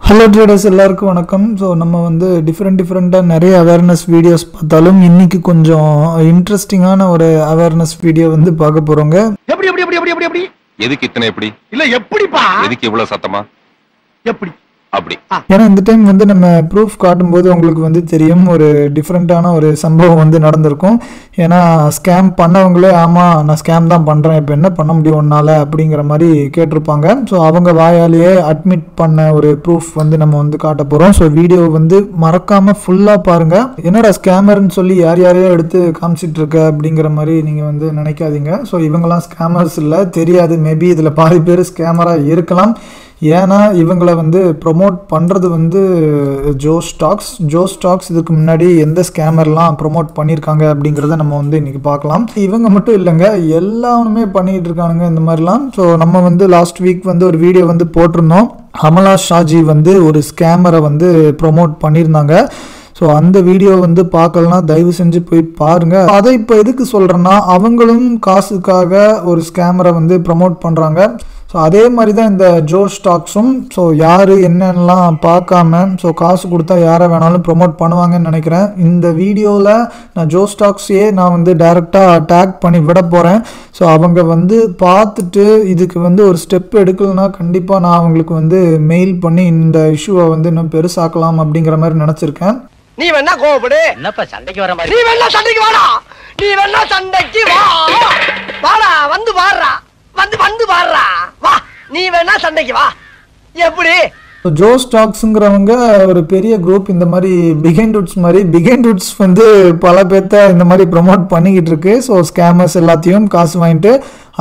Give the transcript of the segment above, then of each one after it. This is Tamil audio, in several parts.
ஹலோ ட்ரேடர்ஸ் எல்லாருக்கும் வணக்கம். ஸோ நம்ம வந்து டிஃப்ரெண்ட்டாக நிறைய அவேர்னஸ் வீடியோஸ் பார்த்தாலும் இன்னைக்கு கொஞ்சம் இன்ட்ரெஸ்டிங்கான ஒரு அவேர்னஸ் வீடியோ வந்து பார்க்க போகிறோங்க. எப்படி எப்படி எப்படி எப்படி எப்படி எதுக்கு இத்தனை எப்படி இல்ல எப்படிப்பா எதுக்கு இவ்வளவு சத்தமா எப்படி அப்படி ஏன்னா இந்த டைம் வந்து நம்ம ப்ரூஃப் காட்டும்போது உங்களுக்கு வந்து தெரியும் ஒரு டிஃப்ரெண்ட்டான ஒரு சம்பவம் வந்து நடந்திருக்கும். ஏன்னா ஸ்கேம் பண்ணவங்களே ஆமாம் நான் ஸ்கேம் தான் பண்ணுறேன் இப்போ என்ன பண்ண முடியும் ஒன்றால் அப்படிங்கிற மாதிரி கேட்டிருப்பாங்க. ஸோ அவங்க வாயாலேயே அட்மிட் பண்ண ஒரு ப்ரூஃப் வந்து நம்ம வந்து காட்ட போகிறோம். ஸோ வீடியோ வந்து மறக்காமல் ஃபுல்லாக பாருங்கள். என்னடா ஸ்கேமர்னு சொல்லி யார் யாரையோ எடுத்து காமிச்சிட்டு இருக்க அப்படிங்கிற மாதிரி நீங்கள் வந்து நினைக்காதீங்க. ஸோ இவங்கெல்லாம் ஸ்கேமர்ஸ் இல்லை, தெரியாது. மேபி இதில் பாதி பேர் ஸ்கேமராக இருக்கலாம். ஏன்னா இவங்களை வந்து ப்ரொமோட் பண்ணுறது வந்து ஜோ ஸ்டாக்ஸ் இதுக்கு முன்னாடி எந்த ஸ்கேமர்லாம் ப்ரொமோட் பண்ணியிருக்காங்க அப்படிங்கிறத நம்ம வந்து இன்றைக்கி பார்க்கலாம். இவங்க மட்டும் இல்லைங்க, எல்லாருமே பண்ணிகிட்டு இருக்கானுங்க இந்த மாதிரிலாம். ஸோ நம்ம வந்து லாஸ்ட் வீக் வந்து ஒரு வீடியோ வந்து போட்டிருந்தோம். அமலா ஷாஜி வந்து ஒரு ஸ்கேமரை வந்து ப்ரொமோட் பண்ணியிருந்தாங்க. ஸோ அந்த வீடியோ வந்து பார்க்கலனா தயவு செஞ்சு போய் பாருங்கள். அதை இப்போ எதுக்கு சொல்கிறேன்னா, அவங்களும் காசுக்காக ஒரு ஸ்கேமரை வந்து ப்ரொமோட் பண்ணுறாங்க. ஸோ அதே மாதிரி தான் இந்த ஜோ ஸ்டாக்ஸும். ஸோ யார் என்னென்னலாம் பார்க்காம ஸோ காசு கொடுத்தா யாரை வேணாலும் ப்ரொமோட் பண்ணுவாங்கன்னு நினைக்கிறேன். இந்த வீடியோவில் நான் ஜோ ஸ்டாக்ஸையே நான் வந்து டைரெக்டாக டேக் பண்ணி விட போகிறேன். ஸோ அவங்க வந்து பார்த்துட்டு இதுக்கு வந்து ஒரு ஸ்டெப் எடுக்கலைன்னா கண்டிப்பாக நான் அவங்களுக்கு வந்து மெயில் பண்ணி இந்த இஷ்யூவை வந்து இன்னும் பெருசாக்கலாம் அப்படிங்கிற மாதிரி நினச்சிருக்கேன். நீ வேணா கோவப்படு. என்னப்பா சண்டைக்கு வர மாதிரி? நீ வேணா சண்டைக்கு வாடா. நீ வேணா சண்டைக்கு வா. வாடா வந்து பாடுறா. வந்து பாடுறா. வா நீ வேணா சண்டைக்கு வா. எப்படி ஜோ ஸ்டாக்ஸுங்கிறவங்க ஒரு பெரிய குரூப். இந்த மாதிரி பிகைண்ட் ரூட்ஸ் வந்து பல பேர்த்த இந்த மாதிரி ப்ரொமோட் பண்ணிக்கிட்டு இருக்கு. ஸோ ஸ்கேமர்ஸ் எல்லாத்தையும் காசு வாங்கிட்டு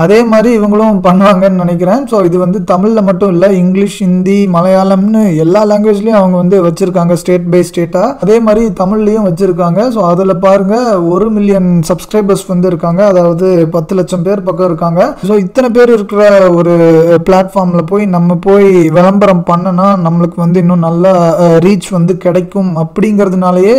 அதே மாதிரி இவங்களும் பண்ணுவாங்கன்னு நினைக்கிறேன். ஸோ இது வந்து தமிழில் மட்டும் இல்லை, இங்கிலீஷ், ஹிந்தி, மலையாளம்னு எல்லா லாங்குவேஜ்லேயும் அவங்க வந்து வச்சுருக்காங்க, ஸ்டேட் பை ஸ்டேட்டாக. அதே மாதிரி தமிழ்லேயும் வச்சுருக்காங்க. ஸோ அதில் பாருங்கள் 1 மில்லியன் சப்ஸ்கிரைபர்ஸ் வந்து இருக்காங்க, அதாவது 10 லட்சம் பேர் பக்கம் இருக்காங்க. ஸோ இத்தனை பேர் இருக்கிற ஒரு பிளாட்ஃபார்மில் நம்ம போய் விளம்பரம் பண்ணனா நம்மளுக்கு வந்து இன்னும் நல்ல ரீச் வந்து கிடைக்கும். அப்படிங்கிறதுனாலேயே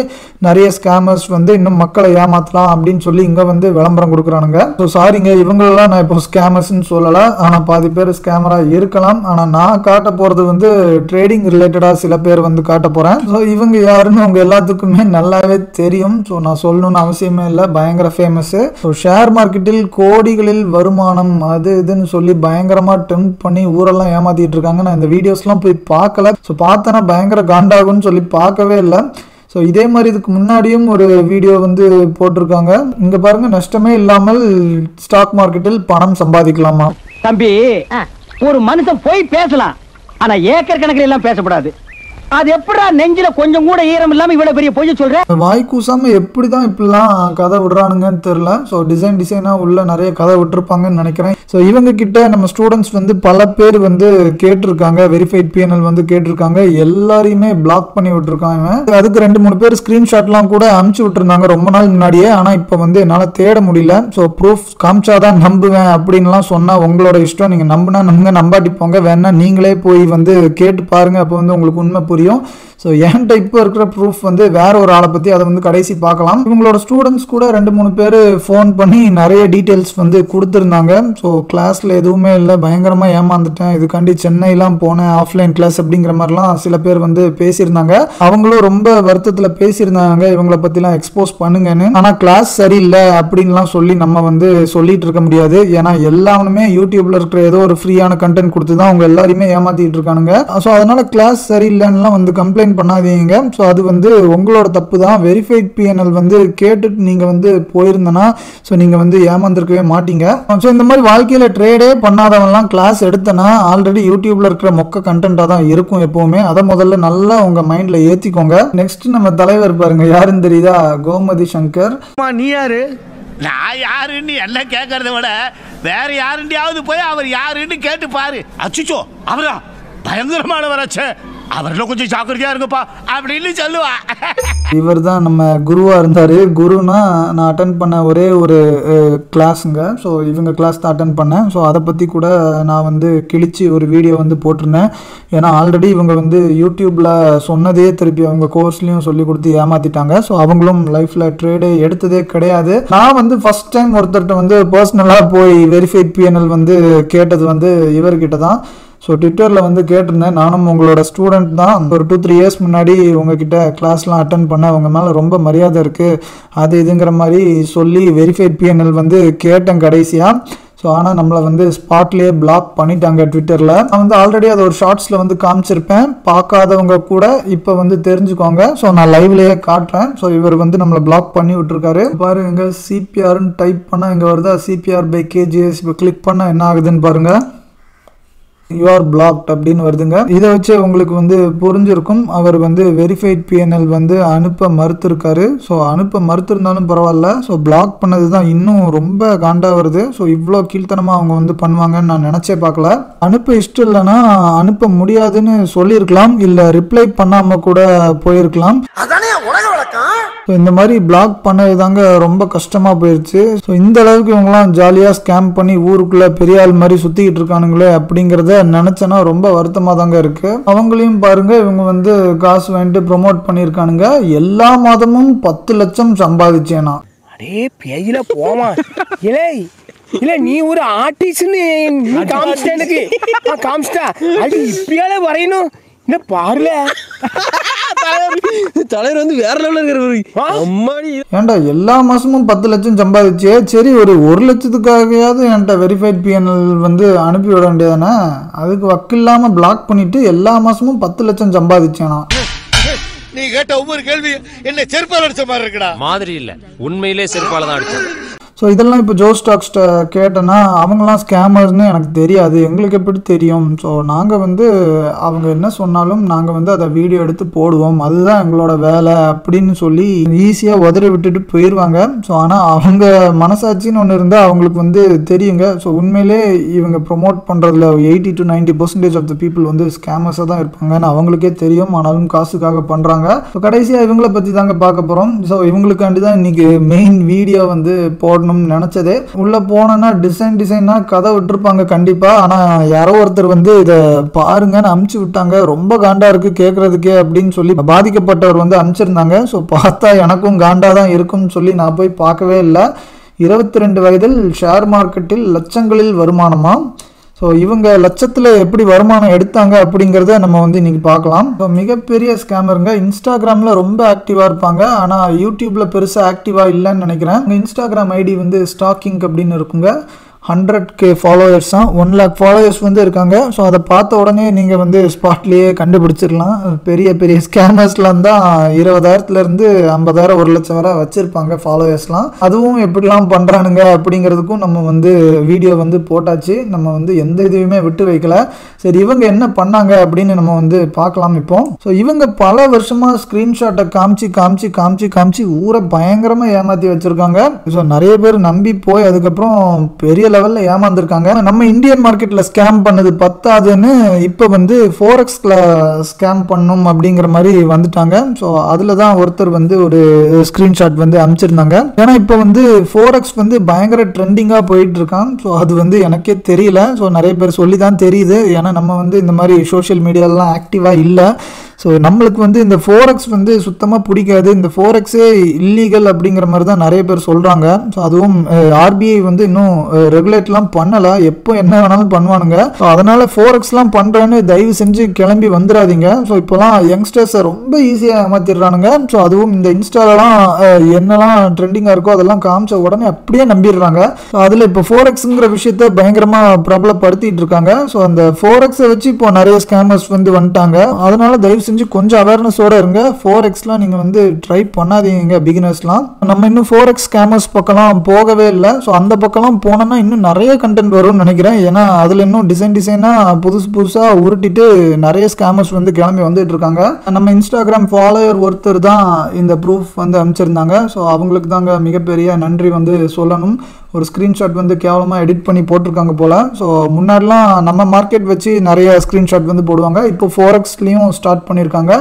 நிறைய ஸ்கேமர்ஸ் வந்து இன்னும் மக்களை ஏமாற்றலாம் அப்படின்னு சொல்லி இங்கே வந்து விளம்பரம் கொடுக்குறானுங்க. ஸோ சாரிங்க, இவங்களெல்லாம் நான் இப்போ ஸ்கேமர்ஸ்ன்னு சொல்லலை, ஆனால் பாதி பேர் ஸ்கேமராக இருக்கலாம். ஆனால் நான் காட்ட போகிறது வந்து ட்ரேடிங் ரிலேட்டடாக சில பேர் வந்து காட்ட போகிறேன். ஸோ இவங்க யாருன்னு அவங்க எல்லாத்துக்குமே நல்லாவே தெரியும். ஸோ நான் சொல்லணும்னு அவசியமே இல்லை, பயங்கர ஃபேமஸ்ஸு. ஸோ ஷேர் மார்க்கெட்டில் கோடிகளில் வருமானம் அது இதுன்னு சொல்லி பயங்கரமாக டெம்ப் பண்ணி ஊரெல்லாம் ஏமாற்றிட்டு இருக்காங்க. நான் இந்த வீடியோஸ்லாம் போய் பார்க்கல. ஸோ பார்த்தேன்னா பயங்கர காண்டாகும்னு சொல்லி பார்க்கவே இல்லை. ஸோ இதே மாதிரி இதுக்கு முன்னாடியும் ஒரு வீடியோ வந்து போட்டிருக்காங்க. இங்கே பாருங்க, நஷ்டமே இல்லாமல் ஸ்டாக் மார்க்கெட்டில் பணம் சம்பாதிக்கலாமா? தம்பி, ஒரு மனுஷன் போய் பேசலாம், ஆனா ஏக்கர் கணக்கில் எல்லாம் பேசக்கூடாது. அது எப்படா நெஞ்சில கொஞ்சம் கூட ஈரம் இல்லாம இவ்வளவு பெரிய பொய் சொல்ற? வாய் கூசாம எப்படிதான் இப்படிலாம் கதை விடுறானுங்கன்னு தெரியல. ஸோ டிசைனா உள்ள நிறைய கதை விட்டுருப்பாங்கன்னு நினைக்கிறேன். ஸோ இவங்க கிட்ட நம்ம ஸ்டூடெண்ட்ஸ் வந்து பல பேர் வந்து கேட்டிருக்காங்க, வெரிஃபைட் பிஎன்எல் வந்து கேட்டிருக்காங்க. எல்லாரையுமே பிளாக் பண்ணி விட்டுருக்காங்க. அதுக்கு 2-3 பேர் ஸ்கிரீன்ஷாட்லாம் கூட அனுப்பிச்சு விட்டுருந்தாங்க ரொம்ப நாள் முன்னாடியே. ஆனால் இப்போ வந்து என்னால் தேட முடியல. ஸோ ப்ரூஃப் காமிச்சாதான் நம்புவேன் அப்படின்லாம் சொன்னால் உங்களோட இஷ்டம். நீங்கள் நம்பினா நம்புங்க, நம்பாட்டி போங்க. வேணா நீங்களே போய் வந்து கேட்டு பாருங்க, அப்போ வந்து உங்களுக்கு உண்மை புரியும். ஸோ என்கிட்ட இப்போ இருக்கிற ப்ரூஃப் வந்து வேற ஒரு ஆளை பற்றி, அதை வந்து கடைசி பார்க்கலாம். இவங்களோட ஸ்டூடெண்ட்ஸ் கூட 2-3 பேர் ஃபோன் பண்ணி நிறைய டீட்டெயில்ஸ் வந்து கொடுத்துருந்தாங்க. ஸோ கிளாஸில் எதுவுமே இல்லை, பயங்கரமாக ஏமாந்துட்டேன், இதுக்காண்டி சென்னையெலாம் போனேன், ஆஃப்லைன் கிளாஸ் அப்படிங்கிற மாதிரிலாம் சில பேர் வந்து பேசியிருந்தாங்க. அவங்களும் ரொம்ப வருத்தத்தில் பேசியிருந்தாங்க, இவங்களை பற்றிலாம் எக்ஸ்போஸ் பண்ணுங்கன்னு. ஆனால் கிளாஸ் சரியில்லை அப்படின்லாம் சொல்லி நம்ம வந்து சொல்லிட்டு இருக்க முடியாது. ஏன்னா எல்லாருமே யூடியூப்ல இருக்கிற ஏதோ ஒரு ஃப்ரீயான கண்டென்ட் கொடுத்து தான் அவங்க எல்லாருமே ஏமாத்திட்டு இருக்கானுங்க. ஸோ அதனால கிளாஸ் சரியில்லைன்னா வந்து கம்ப்ளைண்ட் பண்ணாதீங்க. ஸோ அது வந்து உங்களோட தப்பு தான். வெரிஃபைட் பிஎன்எல் வந்து கேட்டுட்டு நீங்கள் வந்து போயிருந்தனா ஸோ நீங்கள் வந்து ஏமாந்துருக்கவே மாட்டீங்க. ஸோ இந்த மாதிரி வாழ்க்கையில் ட்ரேடே பண்ணாதவங்கலாம் கிளாஸ் எடுத்தனா ஆல்ரெடி யூடியூப்ல இருக்கிற மொக்க கண்டென்ட்டாக தான் இருக்கும் எப்போவுமே. அதை முதல்ல நல்லா உங்கள் மைண்டில் ஏற்றிக்கோங்க. நெக்ஸ்ட் நம்ம தலைவர் பாருங்க, யாருன்னு தெரியுதா? கோமதி சங்கர். நீ யாரு? நான் யாருன்னு என்ன கேட்கறத விட வேற யாருண்டியாவது போய் அவர் யாருன்னு கேட்டு பாரு. அச்சுச்சோ, அவரா பயங்கரமானவராச்சே, அவர்ல கொஞ்சம் ஜாக்கிரதையா இருங்கப்பா அப்படின்னு சொல்லுவா. இவர் தான் நம்ம குருவா இருந்தாரு. குருனா நான் அட்டன் பண்ண ஒரே ஒரு கிளாஸுங்க. ஸோ இவங்க கிளாஸ் தான் அட்டன் பண்ணேன். ஸோ அதை பற்றி கூட நான் வந்து கிழிச்சு ஒரு வீடியோ வந்து போட்டிருந்தேன். ஏன்னா ஆல்ரெடி இவங்க வந்து யூடியூப்பில் சொன்னதே திருப்பி அவங்க கோர்ஸ்லேயும் சொல்லி கொடுத்து ஏமாற்றிட்டாங்க. ஸோ அவங்களும் லைஃப்பில் ட்ரேடே எடுத்ததே கிடையாது. நான் வந்து ஃபஸ்ட் டைம் ஒருத்தர்கிட்ட வந்து பர்சனலாக போய் வெரிஃபைட் பிஎன்எல் வந்து கேட்டது வந்து இவர்கிட்ட தான். ஸோ ட்விட்டரில் வந்து கேட்டிருந்தேன், நானும் உங்களோட ஸ்டூடெண்ட் தான், ஒரு 2-3 இயர்ஸ் முன்னாடி உங்ககிட்ட கிளாஸ்லாம் அட்டன் பண்ண, அவங்க மேலே ரொம்ப மரியாதை இருக்குது அது இதுங்கிற மாதிரி சொல்லி வெரிஃபைட் பிஎன்எல் வந்து கேட்டேன் கடைசியாக. ஸோ ஆனால் நம்மளை வந்து ஸ்பாட்லேயே பிளாக் பண்ணிட்டாங்க ட்விட்டரில். நான் வந்து ஆல்ரெடி அதை ஒரு ஷார்ட்ஸில் வந்து காமிச்சிருப்பேன், பார்க்காதவங்க கூட இப்போ வந்து தெரிஞ்சுக்கோங்க. ஸோ நான் லைவ்லேயே காட்டுறேன். ஸோ இவர் வந்து நம்மளை பிளாக் பண்ணி விட்டுருக்காரு. பாரு எங்கே சிபிஆர்னு டைப் பண்ணால் இங்கே வருதா, சிபிஆர் பை கேஜிஎஸ். இப்போ கிளிக் பண்ணால் என்ன ஆகுதுன்னு பாருங்கள், யூஆர் பிளாக்ட் அப்படின்னு வருதுங்க. இதை வச்சு உங்களுக்கு வந்து புரிஞ்சிருக்கும், அவர் வந்து வெரிஃபைட் பிஎன்எல் வந்து அனுப்ப மறுத்திருக்காரு. ஸோ அனுப்ப மறுத்திருந்தாலும் பரவாயில்ல, ஸோ பிளாக் பண்ணது தான் இன்னும் ரொம்ப காண்டா வருது. ஸோ இவ்வளோ கீழ்த்தனமாக அவங்க வந்து பண்ணுவாங்கன்னு நான் நினச்சே பார்க்கல. அனுப்ப இஷ்டம் இல்லைன்னா அனுப்ப முடியாதுன்னு சொல்லியிருக்கலாம், இல்லை ரிப்ளை பண்ணாமல் கூட போயிருக்கலாம். ஸோ இந்த மாதிரி பிளாக் பண்ணது தாங்க ரொம்ப கஷ்டமாக போயிடுச்சு. ஸோ இந்த அளவுக்கு இவங்களாம் ஜாலியாக ஸ்கேம் பண்ணி ஊருக்குள்ளே பெரிய ஆள் மாதிரி சுற்றிக்கிட்டு இருக்கானுங்களே அப்படிங்கிறத நினச்சேன்னா ரொம்ப வருத்தமாக தாங்க இருக்குது. அவங்களையும் பாருங்க, இவங்க வந்து காசு வாங்கிட்டு ப்ரொமோட் பண்ணியிருக்கானுங்க. எல்லா மாதமும் 10 லட்சம் சம்பாதிச்சேனா. அடே பேயில போமா இல்ல நீ ஒரு ஆர்டிஸ்ட்னு நீ காமிச்சிட்ட எனக்கு. காமிச்சிட்டா அது இப்படியால வரையணும் என்ன பாருல. தலைவர் வந்து வேற லெவலில் இருக்கிற. ஏன்டா எல்லா மாசமும் 10 லட்சம் சம்பாதிச்சே, சரி ஒரு 1 லட்சத்துக்காகயாவது என்கிட்ட வெரிஃபைட் பிஎன்எல் வந்து அனுப்பி விட வேண்டியதானே. அதுக்கு வக்கில்லாம பிளாக் பண்ணிட்டு எல்லா மாசமும் 10 லட்சம் சம்பாதிச்சேனா. நீ கேட்ட ஒவ்வொரு கேள்வி என்ன செருப்பால் அடிச்ச மாதிரி இருக்குடா. மாதிரி இல்ல, உண்மையிலே செருப்பால தான் அடிச்சேன். ஸோ இதெல்லாம் இப்போ ஜோ ஸ்டாக்ஸ்ட்ட கேட்டேன்னா அவங்களாம் ஸ்கேமர்னு எனக்கு தெரியாது, எங்களுக்கு எப்படி தெரியும். ஸோ நாங்கள் வந்து அவங்க என்ன சொன்னாலும் நாங்கள் வந்து அதை வீடியோ எடுத்து போடுவோம், அதுதான் எங்களோட வேலை அப்படின்னு சொல்லி ஈஸியாக உதறி விட்டுட்டு போயிடுவாங்க. ஸோ ஆனால் அவங்க மனசாட்சின்னு ஒன்று இருந்தால் அவங்களுக்கு வந்து தெரியுங்க. ஸோ உண்மையிலே இவங்க ப்ரொமோட் பண்ணுறதுல 80 to 90% ஆஃப் த பீப்புள் வந்து ஸ்கேமர்ஸாக தான் இருப்பாங்கன்னு அவங்களுக்கே தெரியும், ஆனாலும் காசுக்காக பண்ணுறாங்க. ஸோ கடைசியாக இவங்களை பற்றி தாங்க பார்க்க போகிறோம். ஸோ இவங்களுக்காண்டி தான் இன்றைக்கி மெயின் வீடியோ வந்து போடணும் நினைச்சதே. உள்ள போனா டிசைனா கதை விட்டுருப்பாங்க கண்டிப்பா, ஆனா யாரோ ஒருத்தர் வந்து இதை பாருங்கன்னு அனுப்பிச்சு விட்டாங்க. ரொம்ப காண்டா இருக்கு கேட்கறதுக்கே அப்படின்னு சொல்லி பாதிக்கப்பட்டவர் வந்து அனுப்பிச்சிருந்தாங்க. ஸோ பார்த்தா எனக்கும் காண்டா தான் இருக்கும்னு சொல்லி நான் போய் பார்க்கவே இல்லை. 22 வயதில் ஷேர் மார்க்கெட்டில் லட்சங்களில் வருமானமா. ஸோ இவங்க லட்சத்தில் எப்படி வருமானம் எடுத்தாங்க அப்படிங்கிறத நம்ம வந்து இன்றைக்கி பார்க்கலாம். ஸோ மிகப்பெரிய ஸ்கேமருங்க. இன்ஸ்டாகிராமில் ரொம்ப ஆக்டிவாக இருப்பாங்க, ஆனால் யூடியூப்பில் பெருசாக ஆக்டிவாக இல்லைன்னு நினைக்கிறேன். இன்ஸ்டாகிராம் ஐடி வந்து ஸ்டாக்கிங் அப்படின்னு இருக்குங்க. 100K ஃபாலோவர்ஸ் தான், 1 lakh ஃபாலோவர்ஸ் வந்து இருக்காங்க. ஸோ அதை பார்த்த உடனே நீங்கள் வந்து ஸ்பாட்லேயே கண்டுபிடிச்சிடலாம். பெரிய பெரிய ஸ்கேமர்ஸ்லாம் தான் 20,000 50,000 1 லட்சம் வரை வச்சுருப்பாங்க ஃபாலோவர்ஸ்லாம். அதுவும் எப்படிலாம் பண்ணுறானுங்க அப்படிங்கிறதுக்கும் நம்ம வந்து வீடியோ வந்து போட்டாச்சு, நம்ம வந்து எந்த இதுவுமே விட்டு வைக்கல. சரி இவங்க என்ன பண்ணாங்க அப்படின்னு நம்ம வந்து பார்க்கலாம் இப்போ. ஸோ இவங்க பல வருஷமாக ஸ்க்ரீன்ஷாட்டை காமிச்சு ஊரை பயங்கரமாக ஏமாற்றி வச்சுருக்காங்க. ஸோ நிறைய பேர் நம்பி போய் அதுக்கப்புறம் பெரிய லெவலில் ஏமாந்துருக்காங்க. நம்ம இந்தியன் மார்க்கெட்டில் ஸ்கேம் பண்ணது பத்தாதுன்னு இப்போ வந்து ஃபோரெக்ஸில் ஸ்கேம் பண்ணும் அப்படிங்கிற மாதிரி வந்துட்டாங்க. ஸோ அதில் தான் ஒருத்தர் வந்து ஒரு ஸ்க்ரீன்ஷாட் வந்து அனுப்பிச்சிருந்தாங்க. ஏன்னா இப்போ வந்து ஃபோரெக்ஸ் வந்து பயங்கர ட்ரெண்டிங்காக போயிட்டு இருக்கான். ஸோ அது வந்து எனக்கே தெரியல. ஸோ நிறைய பேர் சொல்லி தான் தெரியுது, ஏன்னா நம்ம வந்து இந்த மாதிரி சோஷியல் மீடியாலலாம் ஆக்டிவாக இல்லை. ஸோ நம்மளுக்கு வந்து இந்த ஃபோரெக்ஸ் வந்து சுத்தமாக பிடிக்காது. இந்த ஃபோரெக்ஸே இல்லீகல் அப்படிங்கிற மாதிரி தான் நிறைய பேர் சொல்கிறாங்க. ஸோ அதுவும் ஆர்பிஐ வந்து இன்னும் ரெகுலேட்லாம் பண்ணலை, எப்போ என்ன வேணாலும் பண்ணுவானுங்க. ஸோ அதனால் ஃபோரெக்ஸ்லாம் பண்ணுறேன்னு தயவு செஞ்சு கிளம்பி வந்துடாதீங்க. ஸோ இப்போலாம் யங்ஸ்டர்ஸை ரொம்ப ஈஸியாக ஏமாற்றிடுறானுங்க. ஸோ அதுவும் இந்த இன்ஸ்டாலலாம் என்னெல்லாம் ட்ரெண்டிங்காக இருக்கோ அதெல்லாம் காமிச்ச உடனே அப்படியே நம்பிடுறாங்க. ஸோ அதில் இப்போ ஃபோரெக்ஸுங்கிற விஷயத்த பயங்கரமாக பிரபலப்படுத்திட்டு இருக்காங்க. ஸோ அந்த ஃபோரெக்ஸை வச்சு இப்போ நிறைய ஸ்கேமர்ஸ் வந்து வந்துட்டாங்க. அதனால தயவு செஞ்சு கொஞ்சம் அவேர்னஸோட இருங்க. ஃபோரெக்ஸ்லாம் நீங்கள் வந்து ட்ரை பண்ணாதீங்க பிகினர்ஸ்லாம். நம்ம இன்னும் ஃபோரெக்ஸ் ஸ்கேமர்ஸ் பக்கம்லாம் போகவே இல்லை. ஸோ அந்த பக்கம்லாம் போனோன்னா இன்னும் நிறைய கண்டென்ட் வரும்னு நினைக்கிறேன். ஏன்னா அதில் இன்னும் டிசைனாக புதுசாக உருட்டிட்டு நிறைய ஸ்கேமர்ஸ் வந்து கிளம்பி வந்துட்டு இருக்காங்க. நம்ம இன்ஸ்டாகிராம் ஃபாலோவர் ஒருத்தர் தான் இந்த ப்ரூஃப் வந்து அனுப்பிச்சிருந்தாங்க. ஸோ அவங்களுக்கு தாங்க மிகப்பெரிய நன்றி வந்து சொல்லணும். ஒரு ஸ்க்ரீன்ஷாட் வந்து கேவலமாக எடிட் பண்ணி போட்டிருக்காங்க போல். ஸோ முன்னாடிலாம் நம்ம மார்க்கெட் வச்சு நிறைய ஸ்க்ரீன்ஷாட் வந்து போடுவாங்க, இப்போ ஃபோரெக்ஸ்லேயும் ஸ்டார்ட் பண்ணியிருக்காங்க.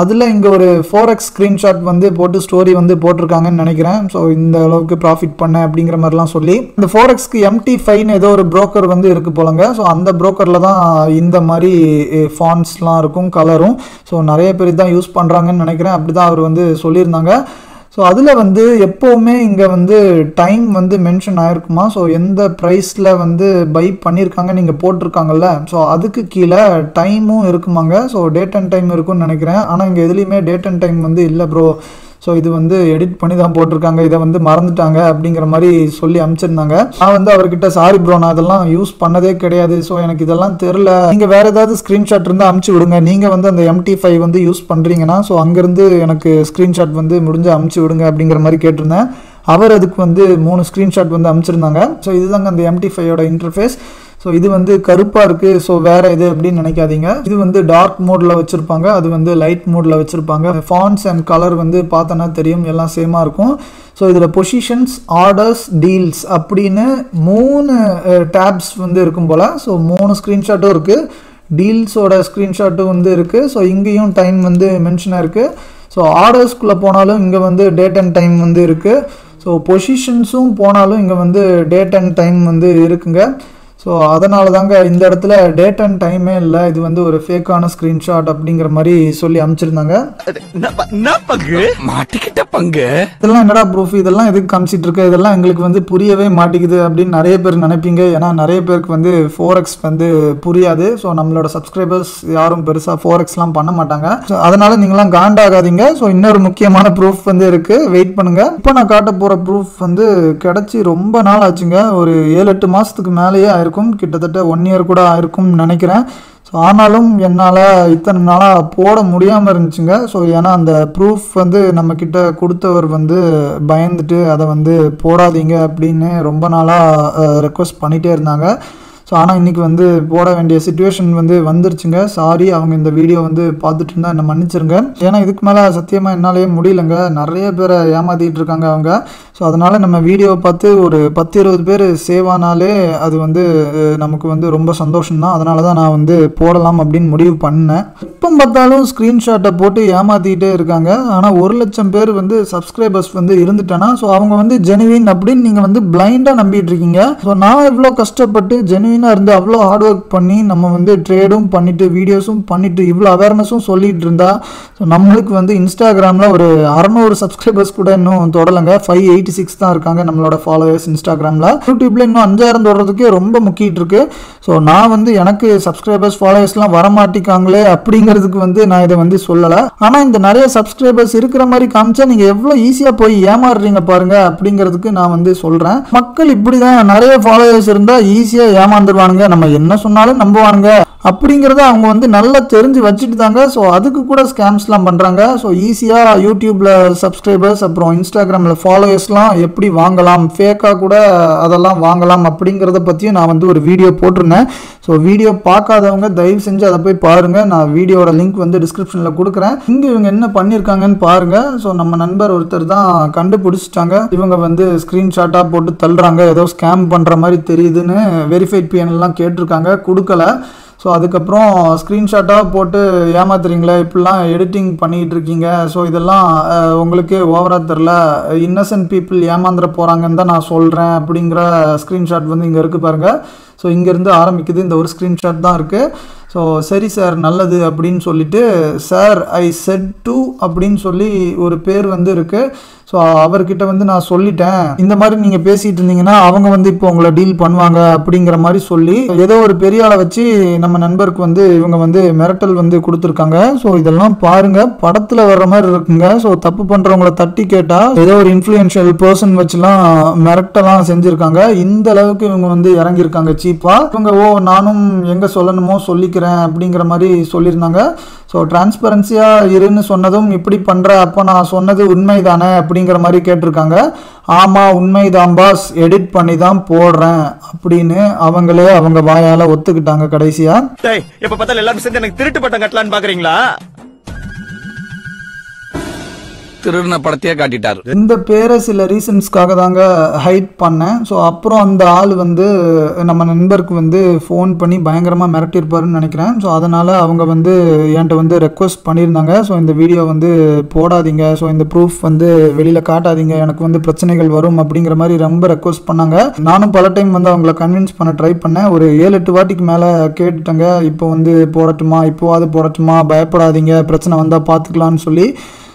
அதில் இங்கே ஒரு ஃபோரெக்ஸ் ஸ்க்ரீன்ஷாட் வந்து போட்டு ஸ்டோரி வந்து போட்டிருக்காங்கன்னு நினைக்கிறேன். ஸோ இந்த அளவுக்கு ப்ராஃபிட் பண்ண அப்படிங்கிற மாதிரிலாம் சொல்லி இந்த ஃபோரெக்ஸ்க்கு MT5 ஏதோ ஒரு ப்ரோக்கர் வந்து இருக்குது போலங்க. ஸோ அந்த ப்ரோக்கரில் தான் இந்த மாதிரி ஃபாண்ட்ஸ்லாம் இருக்கும், கலரும். ஸோ நிறைய பேர் தான் யூஸ் பண்ணுறாங்கன்னு நினைக்கிறேன், அப்படி தான் அவர் வந்து சொல்லியிருந்தாங்க. ஸோ அதில் வந்து எப்போவுமே இங்கே வந்து டைம் வந்து மென்ஷன் ஆகிருக்குமா. ஸோ எந்த ப்ரைஸில் வந்து பை பண்ணியிருக்காங்க நீங்கள் போட்டிருக்காங்கல்ல, ஸோ அதுக்கு கீழே டைமும் இருக்குமாங்க. ஸோ டேட் அண்ட் டைம் இருக்குன்னு நினைக்கிறேன். ஆனால் இங்கே எதுலேயுமே டேட் அண்ட் டைம் வந்து இல்லை ப்ரோ, ஸோ இது வந்து எடிட் பண்ணி தான் போட்டிருக்காங்க, இதை வந்து மறந்துட்டாங்க அப்படிங்கிற மாதிரி சொல்லி அனுப்பிச்சிருந்தாங்க. நான் வந்து அவர்கிட்ட சாரி ப்ரோ, நான் அதெல்லாம் யூஸ் பண்ணதே கிடையாது, ஸோ எனக்கு இதெல்லாம் தெரில, நீங்கள் வேறு ஏதாவது ஸ்க்ரீன்ஷாட் இருந்தால் அனுப்பிச்சி விடுங்க. நீங்கள் வந்து அந்த MT5 வந்து யூஸ் பண்ணுறீங்கன்னா ஸோ அங்கேருந்து எனக்கு ஸ்க்ரீன்ஷாட் வந்து முடிஞ்சு அனுப்பிச்சி விடுங்க அப்படிங்கிற மாதிரி கேட்டிருந்தேன். அவர் அதுக்கு வந்து 3 ஸ்க்ரீன்ஷாட் வந்து அனுப்பிச்சிருந்தாங்க. ஸோ இதுதாங்க அந்த MT5யோட இன்டர்ஃபேஸ். ஸோ இது வந்து கருப்பாக இருக்குது, ஸோ வேறு இது அப்படின்னு நினைக்காதீங்க. இது வந்து டார்க் மோடில் வச்சுருப்பாங்க, அது வந்து லைட் மோடில் வச்சுருப்பாங்க. ஃபாண்ட்ஸ் அண்ட் கலர் வந்து பார்த்தோன்னா தெரியும், எல்லாம் சேமாக இருக்கும். ஸோ இதில் பொசிஷன்ஸ், ஆர்டர்ஸ், டீல்ஸ் அப்படின்னு 3 டேப்ஸ் வந்து இருக்கும் போல். ஸோ 3 ஸ்க்ரீன்ஷாட்டும் இருக்குது, டீல்ஸோட ஸ்க்ரீன்ஷாட்டும் வந்து இருக்குது. ஸோ இங்கேயும் டைம் வந்து மென்ஷனாக இருக்குது. ஸோ ஆர்டர்ஸ்குள்ளே போனாலும் இங்கே வந்து டேட் அண்ட் டைம் வந்து இருக்குது. ஸோ பொசிஷன்ஸும் போனாலும் இங்கே வந்து டேட் அண்ட் டைம் வந்து இருக்குங்க. ஸோ அதனால தாங்க இந்த இடத்துல டேட் அண்ட் டைமே இல்லை, இது வந்து ஒரு ஃபேக்கான ஸ்க்ரீன்ஷாட் அப்படிங்கிற மாதிரி சொல்லி அனுப்பிச்சிருந்தாங்க. மாட்டிக்கிட்ட பங்கு இதெல்லாம் என்னடா ப்ரூஃப், இதெல்லாம் எதுக்கு காமிச்சிட்டு இருக்கு, இதெல்லாம் எங்களுக்கு வந்து புரியவே மாட்டேங்குது அப்படின்னு நிறைய பேர் நினைப்பீங்க. ஏன்னா நிறைய பேருக்கு வந்து ஃபோரெக்ஸ் வந்து புரியாது. ஸோ நம்மளோட சப்ஸ்கிரைபர்ஸ் யாரும் பெருசாக ஃபோரெக்ஸ்லாம் பண்ண மாட்டாங்க. ஸோ அதனால நீங்களாம் காண்டாகாதீங்க. ஸோ இன்னொரு முக்கியமான ப்ரூஃப் வந்து இருக்கு, வெயிட் பண்ணுங்க. இப்போ நான் காட்ட போகிற ப்ரூஃப் வந்து கிடைச்சி ரொம்ப நாள் ஆச்சுங்க, ஒரு 7-8 மாதத்துக்கு மேலேயே ஆயிருக்கும், கிட்டத்தட்ட 1 இயர் கூட ஆயிருக்கும்னு நினைக்கிறேன். ஸோ ஆனாலும் என்னால் இத்தனை நாளாக போட முடியாமல் இருந்துச்சுங்க. ஸோ ஏன்னா அந்த ப்ரூஃப் வந்து நம்மக்கிட்ட கொடுத்தவர் வந்து பயந்துட்டு அதை வந்து போடாதீங்க அப்படின்னு ரொம்ப நாளாக ரெக்வஸ்ட் பண்ணிகிட்டே இருந்தாங்க. ஸோ ஆனால் இன்றைக்கி வந்து போட வேண்டிய சிச்சுவேஷன் வந்து வந்துருச்சுங்க. சாரி, அவங்க இந்த வீடியோ வந்து பார்த்துட்டு இருந்தால் என்னை மன்னிச்சிருங்க. ஏன்னா இதுக்கு மேலே சத்தியமாக என்னாலேயே முடியலைங்க, நிறைய பேரை ஏமாற்றிட்டு இருக்காங்க அவங்க. ஸோ அதனால் நம்ம வீடியோவை பார்த்து ஒரு 10-20 பேர் சேவ் ஆனாலே அது வந்து நமக்கு வந்து ரொம்ப சந்தோஷம்தான். அதனால தான் நான் வந்து போடலாம் அப்படின்னு முடிவு பண்ணேன். எப்போ பார்த்தாலும் ஸ்க்ரீன்ஷாட்டை போட்டு ஏமாற்றிக்கிட்டே இருக்காங்க. ஆனால் 1,00,000 பேர் வந்து சப்ஸ்கிரைபர்ஸ் வந்து இருந்துட்டேன்னா ஸோ அவங்க வந்து ஜெனுவின் அப்படின்னு நீங்கள் வந்து பிளைண்டாக நம்பிட்டு இருக்கீங்க. ஸோ நான் இவ்வளோ கஷ்டப்பட்டு ஜெனுவினாக இருந்து அவ்வளோ ஹார்ட் ஒர்க் பண்ணி நம்ம வந்து ட்ரேடும் பண்ணிவிட்டு வீடியோஸும் பண்ணிவிட்டு இவ்வளோ அவேர்னஸும் சொல்லிகிட்டு இருந்தா ஸோ நம்மளுக்கு வந்து இன்ஸ்டாகிராமில் ஒரு 600 சப்ஸ்கிரைபர்ஸ் கூட இன்னும் தொடலைங்க. 586 தான் இருக்காங்க நம்மளோட ஃபாலோவர்ஸ் இன்ஸ்டாகிராமில். யூடியூப்பில் இன்னும் 5000 தொடர்றதுக்கே ரொம்ப முக்கிட்டு இருக்கு. ஸோ நான் வந்து எனக்கு சப்ஸ்கிரைபர்ஸ் ஃபாலோவர்ஸ்லாம் வரமாட்டிக்காங்களே அப்படிங்கிறதுக்கு வந்து நான் இதை வந்து சொல்லலை. ஆனால் இந்த நிறைய சப்ஸ்கிரைபர்ஸ் இருக்கிற மாதிரி காமிச்சா நீங்கள் எவ்வளோ ஈஸியாக போய் ஏமாறுறீங்க பாருங்க அப்படிங்கிறதுக்கு நான் வந்து சொல்கிறேன். மக்கள் இப்படி தான், நிறைய ஃபாலோவர்ஸ் இருந்தால் ஈஸியாக ஏமாந்துருவானுங்க, நம்ம என்ன சொன்னாலும் நம்புவானுங்க அப்படிங்கிறத அவங்க வந்து நல்லா தெரிஞ்சு வச்சுட்டு தாங்க. ஸோ அதுக்கு கூட ஸ்கேம்ஸ்லாம் பண்ணுறாங்க. ஸோ ஈஸியாக யூடியூப்பில் சப்ஸ்கிரைபர்ஸ் அப்புறம் இன்ஸ்டாகிராமில் ஃபாலோவர்ஸ்லாம் எப்படி வாங்கலாம், ஃபேக்காக கூட அதெல்லாம் வாங்கலாம் அப்படிங்கிறத பற்றியும் நான் வந்து ஒரு வீடியோ போட்டிருந்தேன். ஸோ வீடியோ பார்க்காதவங்க தயவு செஞ்சு அதை போய் பாருங்கள். நான் வீடியோட லிங்க் வந்து டிஸ்கிரிப்ஷனில் கொடுக்குறேன். இங்கே இவங்க என்ன பண்ணியிருக்காங்கன்னு பாருங்கள். ஸோ நம்ம நண்பர் ஒருத்தர் தான் கண்டுபிடிச்சிட்டாங்க. இவங்க வந்து ஸ்க்ரீன்ஷாட்டாக போட்டு தள்ளுறாங்க, ஏதோ ஸ்கேம் பண்ணுற மாதிரி தெரியுதுன்னு வெரிஃபைட் பிஎன்எல்லாம் கேட்டிருக்காங்க, கொடுக்கல. ஸோ அதுக்கப்புறம் ஸ்க்ரீன்ஷாட்டாக போட்டு ஏமாத்துறீங்களே, இப்படிலாம் எடிட்டிங் பண்ணிகிட்டு இருக்கீங்க, ஸோ இதெல்லாம் உங்களுக்கே ஓவராக தெரில, இன்னசென்ட் பீப்புள் ஏமாந்துட போகிறாங்கன்னு தான் நான் சொல்கிறேன் அப்படிங்கிற ஸ்க்ரீன்ஷாட் வந்து இங்கே இருக்குது பாருங்கள். ஸோ இங்கேருந்து ஆரம்பிக்குது, இந்த ஒரு ஸ்க்ரீன்ஷாட் தான் இருக்குது. ஸோ சரி சார் நல்லது அப்படின்னு சொல்லிட்டு சார் ஐ செட் டு அப்படின்னு சொல்லி ஒரு பேர் வந்து இருக்குது. ஸோ அவர்கிட்ட வந்து நான் சொல்லிட்டேன், இந்த மாதிரி நீங்கள் பேசிகிட்டு இருந்தீங்கன்னா அவங்க வந்து இப்போ உங்களை டீல் பண்ணுவாங்க அப்படிங்கிற மாதிரி சொல்லி ஏதோ ஒரு பெரிய ஆளை வச்சு நம்ம நண்பருக்கு வந்து இவங்க வந்து மிரட்டல் வந்து கொடுத்துருக்காங்க. ஸோ இதெல்லாம் பாருங்கள், படத்தில் வர்ற மாதிரி இருக்குங்க. ஸோ தப்பு பண்ணுறவங்கள தட்டி கேட்டால் ஏதோ ஒரு இன்ஃப்ளூயன்ஷியல் பர்சன் வச்சுலாம் மிரட்டலாம் செஞ்சுருக்காங்க. இந்த அளவுக்கு இவங்க வந்து இறங்கியிருக்காங்க சீப்பாக. இவங்க நானும் எங்கே சொல்லணுமோ சொல்லிக்கிறேன் அப்படிங்கிற மாதிரி சொல்லியிருந்தாங்க. ஸோ டிரான்ஸ்பரன்சியாக இருன்னு சொன்னதும் இப்படி பண்ணுற, அப்போ நான் சொன்னது உண்மை தானே அப்படிங்கிற மாதிரி கேட்டிருக்காங்க. ஆமாம் உண்மைதான் பாஸ், எடிட் பண்ணி தான் போடுறேன் அப்படின்னு அவங்களே அவங்க வாயால் ஒத்துக்கிட்டாங்க கடைசியாக. எப்போ பார்த்தாலும் எல்லாரும் சேர்ந்து எனக்கு திருட்டு பட்டம் கட்டலான்னு பார்க்குறீங்களா? திருடின படத்தையே காட்டிட்டாரு. இந்த பேரை சில ரீசன்ஸ்க்காக தாங்க ஹைட் பண்ணேன். ஸோ அப்புறம் அந்த ஆள் வந்து நம்ம நண்பருக்கு வந்து ஃபோன் பண்ணி பயங்கரமாக மிரட்டியிருப்பாருன்னு நினைக்கிறேன். ஸோ அதனால் அவங்க வந்து என்கிட்ட வந்து ரெக்வஸ்ட் பண்ணியிருந்தாங்க, ஸோ இந்த வீடியோ வந்து போடாதீங்க, ஸோ இந்த ப்ரூஃப் வந்து வெளியில் காட்டாதீங்க, எனக்கு வந்து பிரச்சனைகள் வரும் அப்படிங்கிற மாதிரி ரொம்ப ரெக்வஸ்ட் பண்ணாங்க. நானும் பல டைம் வந்து அவங்கள கன்வின்ஸ் பண்ண ட்ரை பண்ணேன். ஒரு 7-8 வாட்டிக்கு மேலே கேட்டுட்டேங்க, இப்போ வந்து போடட்டுமா, இப்போவாது போடட்டுமா, பயப்படாதீங்க, பிரச்சனை வந்தால் பார்த்துக்கலான்னு சொல்லி.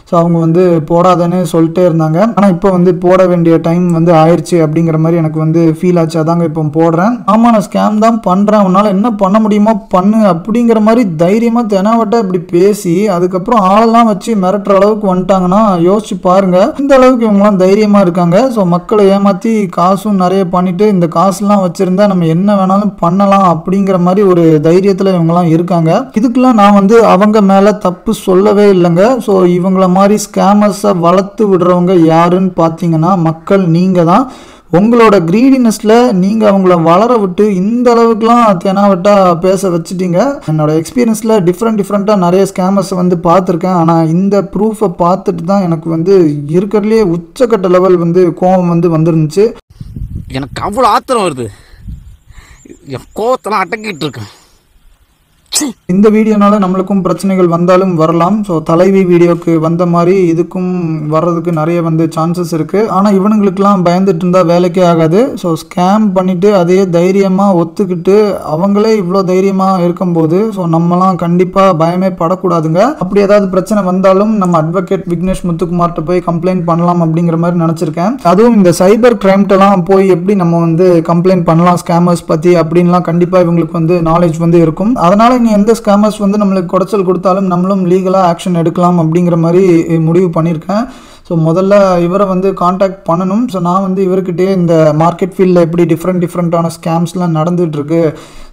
ஸோ ஸோ அவங்க வந்து போடாதேன்னு சொல்லிட்டே இருந்தாங்க. ஆனால் இப்போ வந்து போட வேண்டிய டைம் வந்து ஆயிடுச்சு அப்படிங்கிற மாதிரி எனக்கு வந்து ஃபீல் ஆச்சு. அதாங்க இப்போ போடுறேன். ஆமாம், நான் ஸ்கேம் தான் பண்ணுறேன், உன்னால் என்ன பண்ண முடியுமோ பண்ணு அப்படிங்கிற மாதிரி தைரியமாக தெனாவட்ட இப்படி பேசி அதுக்கப்புறம் ஆளெல்லாம் வச்சு மிரட்டுற அளவுக்கு வந்துட்டாங்கன்னா யோசிச்சு பாருங்க இந்த அளவுக்கு இவங்கலாம் தைரியமா இருக்காங்க. ஸோ மக்களை ஏமாத்தி காசும் நிறைய பண்ணிட்டு இந்த காசுலாம் வச்சிருந்தா நம்ம என்ன வேணாலும் பண்ணலாம் அப்படிங்கிற மாதிரி ஒரு தைரியத்தில் இவங்கலாம் இருக்காங்க. இதுக்கெல்லாம் நான் வந்து அவங்க மேலே தப்பு சொல்லவே இல்லைங்க. ஸோ இவங்கள மாதிரி ஸ்கேமர்ஸை வளர்த்து விடுறவங்க யாருன்னு பார்த்தீங்கன்னா மக்கள் நீங்கள் தான். உங்களோட க்ரீடினஸில் நீங்கள் அவங்கள வளர விட்டு இந்த அளவுக்குலாம் தெனாவட்டாக பேச வச்சுட்டீங்க. என்னோட எக்ஸ்பீரியன்ஸில் டிஃப்ரெண்ட்டாக நிறைய ஸ்கேமர்ஸை வந்து பார்த்துருக்கேன். ஆனால் இந்த ப்ரூஃபை பார்த்துட்டு தான் எனக்கு வந்து இருக்கிறதுலே உச்சக்கட்ட லெவல் வந்து கோபம் வந்து வந்துருந்துச்சு. எனக்கு அவ்வளோ ஆத்திரம் வருது, என் கோவத்தெல்லாம் அடக்கிட்டு இருக்கேன். இந்த வீடியோனால நம்மளுக்கும் பிரச்சனைகள் வந்தாலும் வரலாம். ஸோ தலைவி வீடியோக்கு வந்த மாதிரி இதுக்கும் வர்றதுக்கு நிறைய வந்து சான்சஸ் இருக்குது. ஆனால் இவனுங்களுக்கெல்லாம் பயந்துட்டு இருந்தால் வேலைக்கே ஆகாது. ஸோ ஸ்கேம் பண்ணிவிட்டு அதையே தைரியமாக ஒத்துக்கிட்டு அவங்களே இவ்வளோ தைரியமாக இருக்கும்போது ஸோ நம்மலாம் கண்டிப்பாக பயமே படக்கூடாதுங்க. அப்படி ஏதாவது பிரச்சனை வந்தாலும் நம்ம அட்வொகேட் விக்னேஷ் முத்துக்குமார்கிட்ட போய் கம்ப்ளைண்ட் பண்ணலாம் அப்படிங்கிற மாதிரி நினச்சிருக்கேன். அதுவும் இந்த சைபர் கிரைம்ட்டெல்லாம் போய் எப்படி நம்ம வந்து கம்ப்ளைண்ட் பண்ணலாம் ஸ்கேமர்ஸ் பற்றி அப்படின்லாம் கண்டிப்பாக இவங்களுக்கு வந்து நாலேஜ் வந்து இருக்கும். அதனால் நீ எந்த ஸ்கேமர்ஸ் வந்து நம்மளுக்கு குடைச்சல் கொடுத்தாலும் நம்மளும் லீகலாக ஆக்ஷன் எடுக்கலாம் அப்படிங்கிற மாதிரி முடிவு பண்ணியிருக்கேன். ஸோ முதல்ல இவரை வந்து காண்டாக்ட் பண்ணணும். ஸோ நான் வந்து இவர்கிட்டே இந்த மார்க்கெட் ஃபீல்டில் எப்படி டிஃப்ரெண்ட்டான ஸ்கேம்ஸ்லாம் நடந்துகிட்ருக்கு,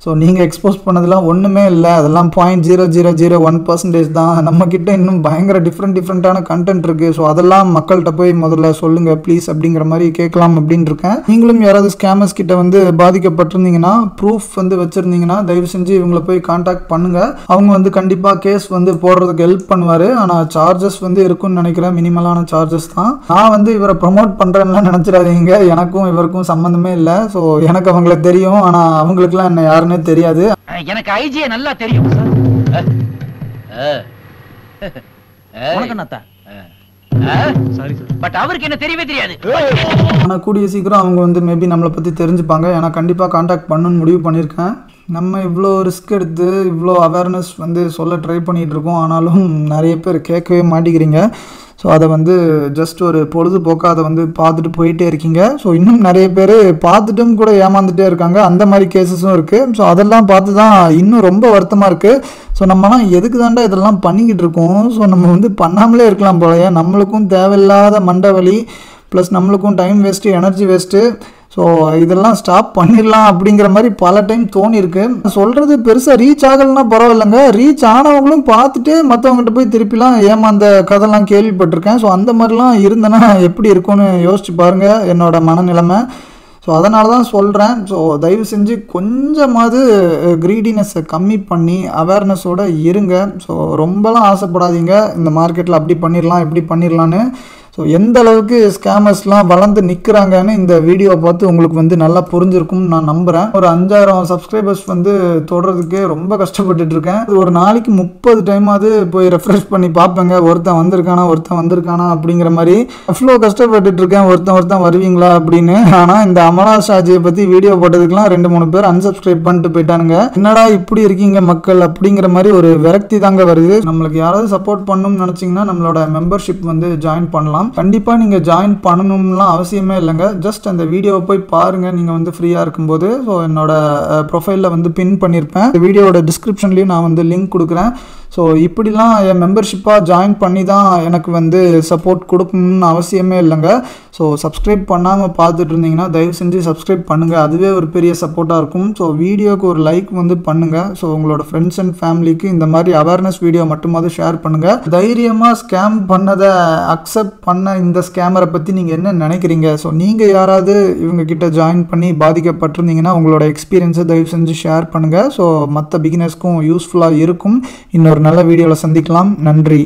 ஸோ நீங்கள் எக்ஸ்போஸ் பண்ணதெல்லாம் ஒன்றுமே இல்லை, அதெல்லாம் 0.0001% தான், நம்மக்கிட்ட இன்னும் பயங்கர டிஃப்ரெண்ட்டான கண்டென்ட் இருக்குது, ஸோ அதெல்லாம் மக்கள்கிட்ட போய் முதல்ல சொல்லுங்கள் ப்ளீஸ் அப்படிங்கிற மாதிரி கேட்கலாம் அப்படின்னு இருக்கேன். நீங்களும் யாராவது ஸ்கேமர்ஸ் கிட்ட வந்து பாதிக்கப்பட்டிருந்தீங்கன்னா ப்ரூஃப் வந்து வச்சுருந்தீங்கன்னா தயவு செஞ்சு இவங்களை போய் காண்டாக்ட் பண்ணுங்கள். அவங்க வந்து கண்டிப்பாக கேஸ் வந்து போடுறதுக்கு ஹெல்ப் பண்ணுவார். ஆனால் சார்ஜஸ் வந்து இருக்குன்னு நினைக்கிறேன், மினிமலான சார்ஜஸ் தான். நான் வந்து இவரை ப்ரொமோட் பண்ணுறேன்னா நினச்சிடாதீங்க, எனக்கும் இவருக்கும் சம்மந்தமே இல்லை. ஸோ எனக்கு அவங்கள தெரியும், ஆனால் அவங்களுக்குலாம் என்ன யாருன்னு தெரியாது. எனக்கு ஐஜியை நல்லா தெரியும் பட் அவருக்கு என்ன தெரியவே தெரியாது. ஆனால் கூடிய சீக்கிரம் அவங்க வந்து மேபி நம்மளை பற்றி தெரிஞ்சுப்பாங்க. ஏன்னா கண்டிப்பாக காண்டாக்ட் பண்ணணும்னு முடிவு பண்ணியிருக்கேன். நம்ம இவ்வளோ ரிஸ்க் எடுத்து இவ்வளோ அவேர்னஸ் வந்து சொல்ல ட்ரை பண்ணிகிட்டு இருக்கோம், ஆனாலும் நிறைய பேர் கேட்கவே மாட்டேங்கிறீங்க. ஸோ அதை வந்து ஜஸ்ட் ஒரு பொழுதுபோக்காக அதை வந்து பார்த்துட்டு போயிட்டே இருக்கீங்க. ஸோ இன்னும் நிறைய பேர் பார்த்துட்டும் கூட ஏமாந்துட்டே இருக்காங்க, அந்த மாதிரி கேசஸும் இருக்குது. ஸோ அதெல்லாம் பார்த்து தான் இன்னும் ரொம்ப வருத்தமாக இருக்குது. ஸோ நம்மலாம் எதுக்கு தாண்டா இதெல்லாம் பண்ணிக்கிட்டு இருக்கோம், ஸோ நம்ம வந்து பண்ணாமலே இருக்கலாம் போலையே, நம்மளுக்கும் தேவையில்லாத மண்டை வலி ப்ளஸ் நம்மளுக்கும் time waste energy waste. So இதெல்லாம் ஸ்டாப் பண்ணிடலாம் அப்படிங்கிற மாதிரி பல டைம் தோணியிருக்கு. சொல்கிறது பெருசாக ரீச் ஆகலைன்னா பரவாயில்லைங்க, ரீச் ஆனவங்களும் பார்த்துட்டு மற்றவங்ககிட்ட போய் திருப்பிலாம் ஏமாந்த கதைலாம் கேள்விப்பட்டிருக்கேன். ஸோ அந்த மாதிரிலாம் இருந்தேன்னா எப்படி இருக்கும்னு யோசிச்சு பாருங்கள் என்னோடய மனநிலைமை. ஸோ அதனால தான் சொல்கிறேன். ஸோ தயவு செஞ்சு கொஞ்சமாவது க்ரீடினஸை கம்மி பண்ணி அவேர்னஸோடு இருங்க. ஸோ ரொம்பலாம் ஆசைப்படாதீங்க இந்த மார்க்கெட்டில் அப்படி பண்ணிடலாம் இப்படி பண்ணிடலான்னு. ஸோ எந்த அளவுக்கு ஸ்கேமர்ஸ்லாம் வளர்ந்து நிற்கிறாங்கன்னு இந்த வீடியோ பார்த்து உங்களுக்கு வந்து நல்லா புரிஞ்சிருக்கும்னு நான் நம்புகிறேன். ஒரு 5000 சப்ஸ்கிரைபர்ஸ் வந்து தொடர்றதுக்கே ரொம்ப கஷ்டப்பட்டுட்டு இருக்கேன். ஒரு நாளைக்கு 30 டைமாவது போய் ரெஃப்ரெஷ் பண்ணி பார்ப்பேங்க, ஒருத்தன் வந்திருக்கானா அப்படிங்கிற மாதிரி. அவ்வளோ கஷ்டப்பட்டுட்டு இருக்கேன், ஒருத்தன் வருவீங்களா அப்படின்னு. ஆனால் இந்த அமலா ஷாஜியை பற்றி வீடியோ போட்டதுக்கெலாம் 2-3 பேர் அன்சப்ஸ்கிரைப் பண்ணிட்டு போயிட்டானுங்க. என்னடா இப்படி இருக்கீங்க மக்கள் அப்படிங்கிற மாதிரி ஒரு விரக்தி தாங்க வருது. நம்மளுக்கு யாராவது சப்போர்ட் பண்ணணும்னு நினச்சிங்கன்னா நம்மளோட மெம்பர்ஷிப் வந்து ஜாயின் பண்ணலாம். கண்டிப்பா நீங்க ஜாயின் பண்ணணும்லாம் அவசியமே இல்லைங்க, ஜஸ்ட் அந்த வீடியோவை போய் பாருங்க நீங்க வந்து ஃப்ரீயா இருக்கும்போது. ஸோ என்னோட ப்ரொஃபைலில் வந்து பின் பண்ணியிருப்பேன், இந்த வீடியோட டிஸ்கிரிப்ஷன்லையும் நான் வந்து லிங்க் கொடுக்குறேன். ஸோ இப்படிலாம் என் மெம்பர்ஷிப்பாக ஜாயின் பண்ணி தான் எனக்கு வந்து சப்போர்ட் கொடுக்கணும்னு அவசியமே இல்லைங்க. ஸோ சப்ஸ்கிரைப் பண்ணாமல் பார்த்துட்டு இருந்தீங்கன்னா தயவு செஞ்சு சப்ஸ்கிரைப் பண்ணுங்கள், அதுவே ஒரு பெரிய சப்போர்ட்டாக இருக்கும். ஸோ வீடியோக்கு ஒரு லைக் வந்து பண்ணுங்கள். ஸோ உங்களோட ஃப்ரெண்ட்ஸ் அண்ட் ஃபேமிலிக்கு இந்த மாதிரி அவேர்னஸ் வீடியோ மட்டுமாவது ஷேர் பண்ணுங்கள். தைரியமாக ஸ்கேம் பண்ணதை அக்செப்ட் பண்ண இந்த ஸ்கேமரை பற்றி நீங்கள் என்ன நினைக்கிறீங்க? ஸோ நீங்கள் யாராவது இவங்க கிட்ட ஜாயின் பண்ணி பாதிக்கப்பட்டிருந்தீங்கன்னா உங்களோட எக்ஸ்பீரியன்ஸை தயவு செஞ்சு ஷேர் பண்ணுங்கள். ஸோ மற்ற பிகினர்ஸ்க்கும் யூஸ்ஃபுல்லாக இருக்கும். இன்னொரு நல்ல வீடியோவில் சந்திக்கலாம். நன்றி.